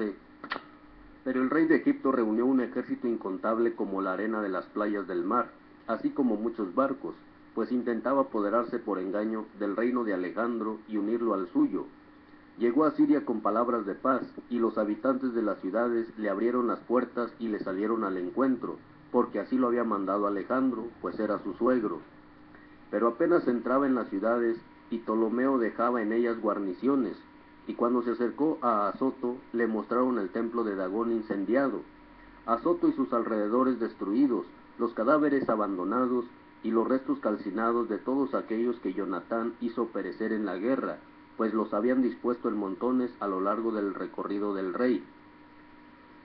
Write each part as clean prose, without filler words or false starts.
sé. Pero el rey de Egipto reunió un ejército incontable como la arena de las playas del mar, así como muchos barcos, pues intentaba apoderarse por engaño del reino de Alejandro y unirlo al suyo. Llegó a Siria con palabras de paz, y los habitantes de las ciudades le abrieron las puertas y le salieron al encuentro, porque así lo había mandado Alejandro, pues era su suegro. Pero apenas entraba en las ciudades, y Ptolomeo dejaba en ellas guarniciones, y cuando se acercó a Azoto, le mostraron el templo de Dagón incendiado, Azoto y sus alrededores destruidos, los cadáveres abandonados, y los restos calcinados de todos aquellos que Jonatán hizo perecer en la guerra, pues los habían dispuesto en montones a lo largo del recorrido del rey.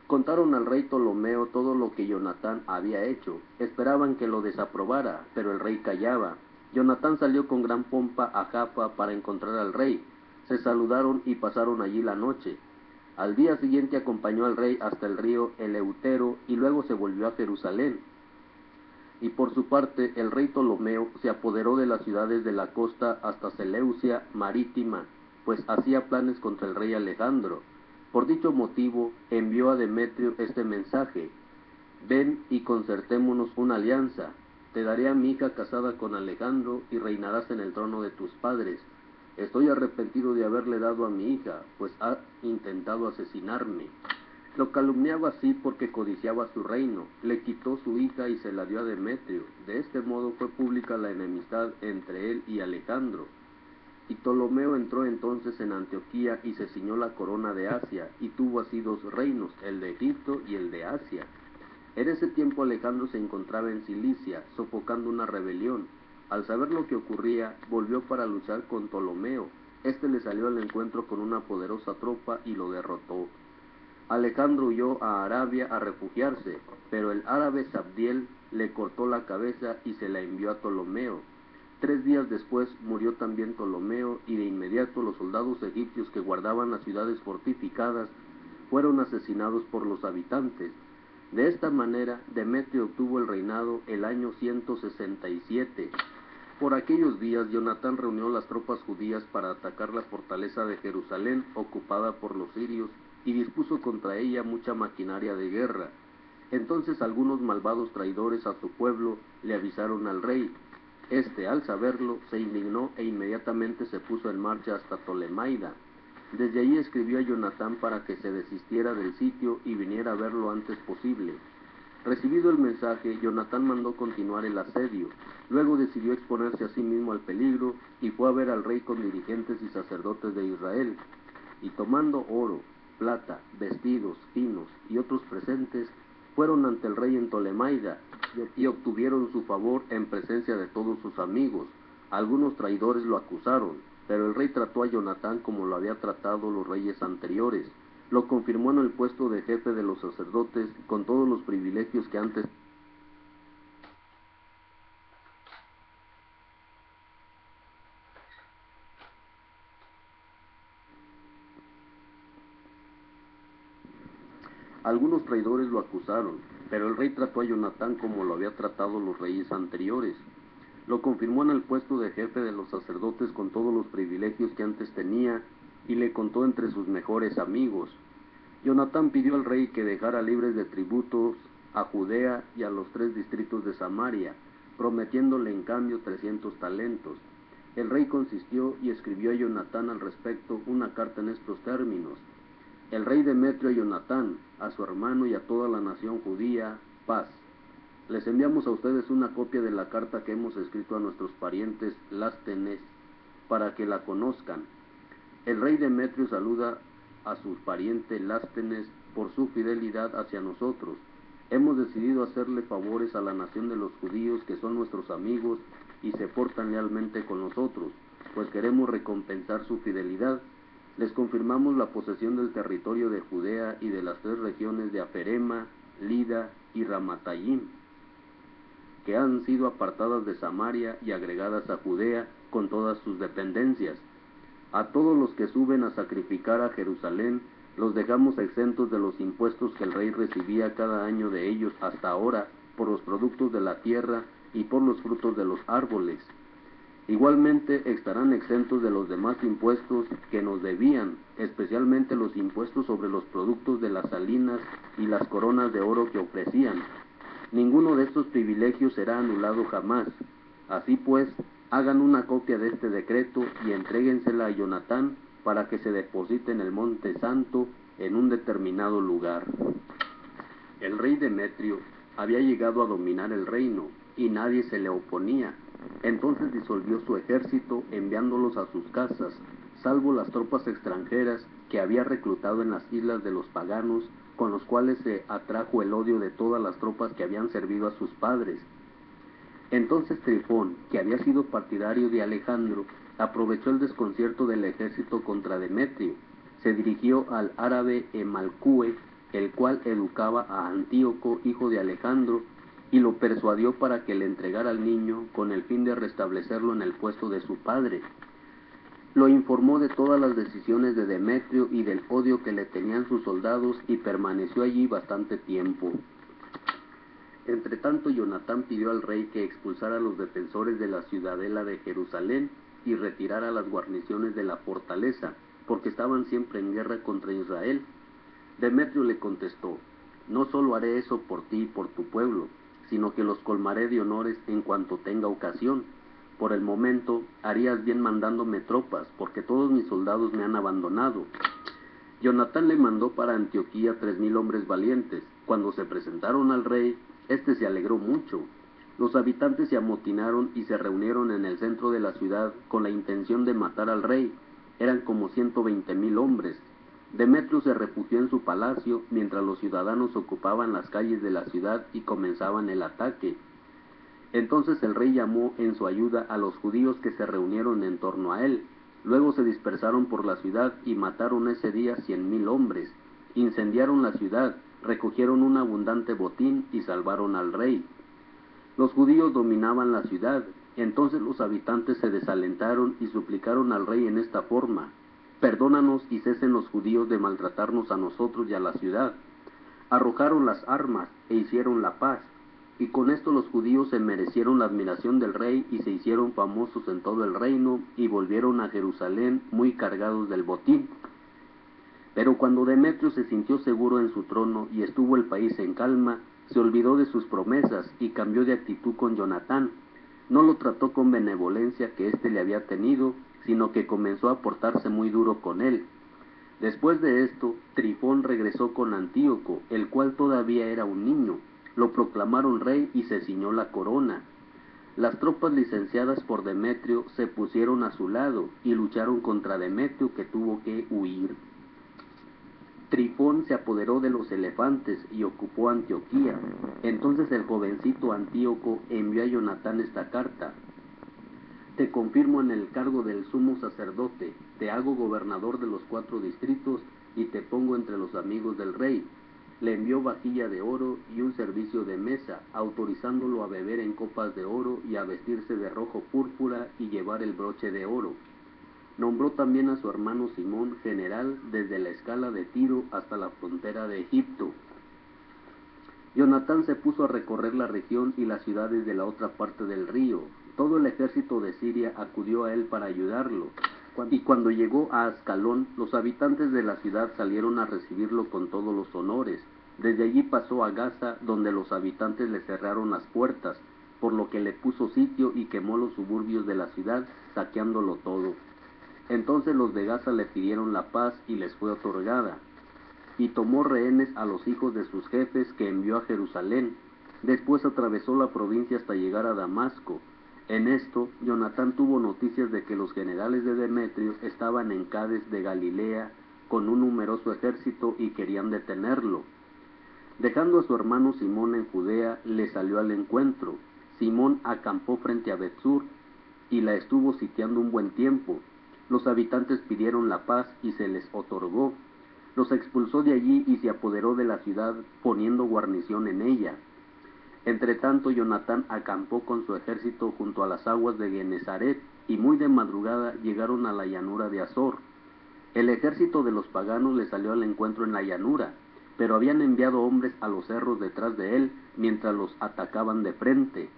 Contaron al rey Ptolomeo todo lo que Jonatán había hecho. Esperaban que lo desaprobara, pero el rey callaba. Jonatán salió con gran pompa a Jaffa para encontrar al rey. Se saludaron y pasaron allí la noche. Al día siguiente acompañó al rey hasta el río Eleutero y luego se volvió a Jerusalén. Y por su parte el rey Ptolomeo se apoderó de las ciudades de la costa hasta Seleucia marítima, pues hacía planes contra el rey Alejandro. Por dicho motivo envió a Demetrio este mensaje: ven y concertémonos una alianza. Te daré a mi hija casada con Alejandro y reinarás en el trono de tus padres. Estoy arrepentido de haberle dado a mi hija, pues ha intentado asesinarme. Lo calumniaba así porque codiciaba su reino, le quitó su hija y se la dio a Demetrio. De este modo fue pública la enemistad entre él y Alejandro. Y Ptolomeo entró entonces en Antioquía y se ciñó la corona de Asia, y tuvo así dos reinos, el de Egipto y el de Asia. En ese tiempo Alejandro se encontraba en Cilicia, sofocando una rebelión. Al saber lo que ocurría, volvió para luchar con Ptolomeo. Este le salió al encuentro con una poderosa tropa y lo derrotó. Alejandro huyó a Arabia a refugiarse, pero el árabe Sabdiel le cortó la cabeza y se la envió a Ptolomeo. 3 días después murió también Ptolomeo, y de inmediato los soldados egipcios que guardaban las ciudades fortificadas fueron asesinados por los habitantes. De esta manera, Demetrio obtuvo el reinado el año 167. Por aquellos días, Jonatán reunió las tropas judías para atacar la fortaleza de Jerusalén, ocupada por los sirios, y dispuso contra ella mucha maquinaria de guerra. Entonces algunos malvados traidores a su pueblo le avisaron al rey. Este, al saberlo, se indignó e inmediatamente se puso en marcha hasta Tolemaida. Desde allí escribió a Jonatán para que se desistiera del sitio y viniera a ver lo antes posible. Recibido el mensaje, Jonatán mandó continuar el asedio. Luego decidió exponerse a sí mismo al peligro y fue a ver al rey con dirigentes y sacerdotes de Israel. Y tomando oro, plata, vestidos finos y otros presentes, fueron ante el rey en Tolemaida y obtuvieron su favor en presencia de todos sus amigos. Algunos traidores lo acusaron, pero el rey trató a Jonatán como lo había tratado los reyes anteriores. Lo confirmó en el puesto de jefe de los sacerdotes con todos los privilegios que antes. Algunos traidores lo acusaron, pero el rey trató a Jonatán como lo había tratado los reyes anteriores. Lo confirmó en el puesto de jefe de los sacerdotes con todos los privilegios que antes tenía, y le contó entre sus mejores amigos. Jonatán pidió al rey que dejara libres de tributos a Judea y a los 3 distritos de Samaria, prometiéndole en cambio 300 talentos. El rey consintió y escribió a Jonatán al respecto una carta en estos términos: el rey Demetrio a Jonatán, a su hermano y a toda la nación judía, paz. Les enviamos a ustedes una copia de la carta que hemos escrito a nuestros parientes Lástenes, para que la conozcan. El rey Demetrio saluda a su pariente Lástenes por su fidelidad hacia nosotros. Hemos decidido hacerle favores a la nación de los judíos, que son nuestros amigos y se portan lealmente con nosotros, pues queremos recompensar su fidelidad. Les confirmamos la posesión del territorio de Judea y de las 3 regiones de Aferema, Lida y Ramatayim, que han sido apartadas de Samaria y agregadas a Judea con todas sus dependencias. A todos los que suben a sacrificar a Jerusalén los dejamos exentos de los impuestos que el rey recibía cada año de ellos hasta ahora, por los productos de la tierra y por los frutos de los árboles. Igualmente estarán exentos de los demás impuestos que nos debían, especialmente los impuestos sobre los productos de las salinas y las coronas de oro que ofrecían. Ninguno de estos privilegios será anulado jamás. Así pues, hagan una copia de este decreto y entréguensela a Jonatán para que se deposite en el Monte Santo en un determinado lugar. El rey Demetrio había llegado a dominar el reino y nadie se le oponía. Entonces disolvió su ejército enviándolos a sus casas, salvo las tropas extranjeras que había reclutado en las islas de los paganos, con los cuales se atrajo el odio de todas las tropas que habían servido a sus padres. Entonces Trifón, que había sido partidario de Alejandro, aprovechó el desconcierto del ejército contra Demetrio. Se dirigió al árabe Emalcúe, el cual educaba a Antíoco, hijo de Alejandro, y lo persuadió para que le entregara al niño con el fin de restablecerlo en el puesto de su padre. Lo informó de todas las decisiones de Demetrio y del odio que le tenían sus soldados y permaneció allí bastante tiempo. Entretanto, Jonatán pidió al rey que expulsara a los defensores de la ciudadela de Jerusalén y retirara las guarniciones de la fortaleza, porque estaban siempre en guerra contra Israel. Demetrio le contestó: no solo haré eso por ti y por tu pueblo, sino que los colmaré de honores en cuanto tenga ocasión. Por el momento, harías bien mandándome tropas, porque todos mis soldados me han abandonado. Jonatán le mandó para Antioquía 3000 hombres valientes. Cuando se presentaron al rey, éste se alegró mucho. Los habitantes se amotinaron y se reunieron en el centro de la ciudad con la intención de matar al rey. Eran como 120,000 hombres. Demetrio se refugió en su palacio mientras los ciudadanos ocupaban las calles de la ciudad y comenzaban el ataque. Entonces el rey llamó en su ayuda a los judíos que se reunieron en torno a él. Luego se dispersaron por la ciudad y mataron ese día 100,000 hombres. Incendiaron la ciudad, recogieron un abundante botín y salvaron al rey. Los judíos dominaban la ciudad. Entonces los habitantes se desalentaron y suplicaron al rey en esta forma: perdónanos y cesen los judíos de maltratarnos a nosotros y a la ciudad. Arrojaron las armas e hicieron la paz, y con esto los judíos se merecieron la admiración del rey y se hicieron famosos en todo el reino y volvieron a Jerusalén muy cargados del botín. Pero cuando Demetrio se sintió seguro en su trono y estuvo el país en calma, se olvidó de sus promesas y cambió de actitud con Jonatán. No lo trató con benevolencia que éste le había tenido, sino que comenzó a portarse muy duro con él. Después de esto, Trifón regresó con Antíoco, el cual todavía era un niño. Lo proclamaron rey y se ciñó la corona. Las tropas licenciadas por Demetrio se pusieron a su lado y lucharon contra Demetrio, que tuvo que huir. Trifón se apoderó de los elefantes y ocupó Antioquía. Entonces el jovencito Antíoco envió a Jonatán esta carta: te confirmo en el cargo del sumo sacerdote, te hago gobernador de los 4 distritos y te pongo entre los amigos del rey. Le envió vajilla de oro y un servicio de mesa, autorizándolo a beber en copas de oro y a vestirse de rojo púrpura y llevar el broche de oro. Nombró también a su hermano Simón general desde la escala de Tiro hasta la frontera de Egipto. Jonatán se puso a recorrer la región y las ciudades de la otra parte del río. Todo el ejército de Siria acudió a él para ayudarlo. Y cuando llegó a Ascalón, los habitantes de la ciudad salieron a recibirlo con todos los honores. Desde allí pasó a Gaza, donde los habitantes le cerraron las puertas, por lo que le puso sitio y quemó los suburbios de la ciudad, saqueándolo todo. Entonces los de Gaza le pidieron la paz y les fue otorgada. Y tomó rehenes a los hijos de sus jefes que envió a Jerusalén. Después atravesó la provincia hasta llegar a Damasco. En esto, Jonatán tuvo noticias de que los generales de Demetrio estaban en Cades de Galilea con un numeroso ejército y querían detenerlo. Dejando a su hermano Simón en Judea, le salió al encuentro. Simón acampó frente a Betsur y la estuvo sitiando un buen tiempo. Los habitantes pidieron la paz y se les otorgó. Los expulsó de allí y se apoderó de la ciudad, poniendo guarnición en ella. Entretanto, Jonatán acampó con su ejército junto a las aguas de Genezaret, y muy de madrugada llegaron a la llanura de Azor. El ejército de los paganos le salió al encuentro en la llanura, pero habían enviado hombres a los cerros detrás de él, mientras los atacaban de frente.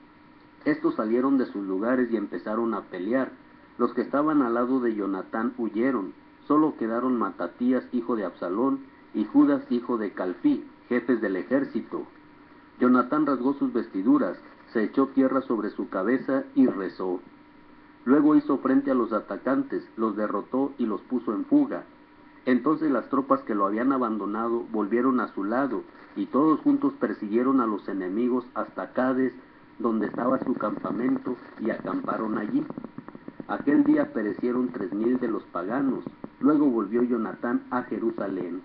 Estos salieron de sus lugares y empezaron a pelear. Los que estaban al lado de Jonatán huyeron. Solo quedaron Matatías, hijo de Absalón, y Judas, hijo de Calfí, jefes del ejército. Jonatán rasgó sus vestiduras, se echó tierra sobre su cabeza y rezó. Luego hizo frente a los atacantes, los derrotó y los puso en fuga. Entonces las tropas que lo habían abandonado volvieron a su lado, y todos juntos persiguieron a los enemigos hasta Cades, donde estaba su campamento, y acamparon allí. Aquel día perecieron 3000 de los paganos. Luego volvió Jonatán a Jerusalén.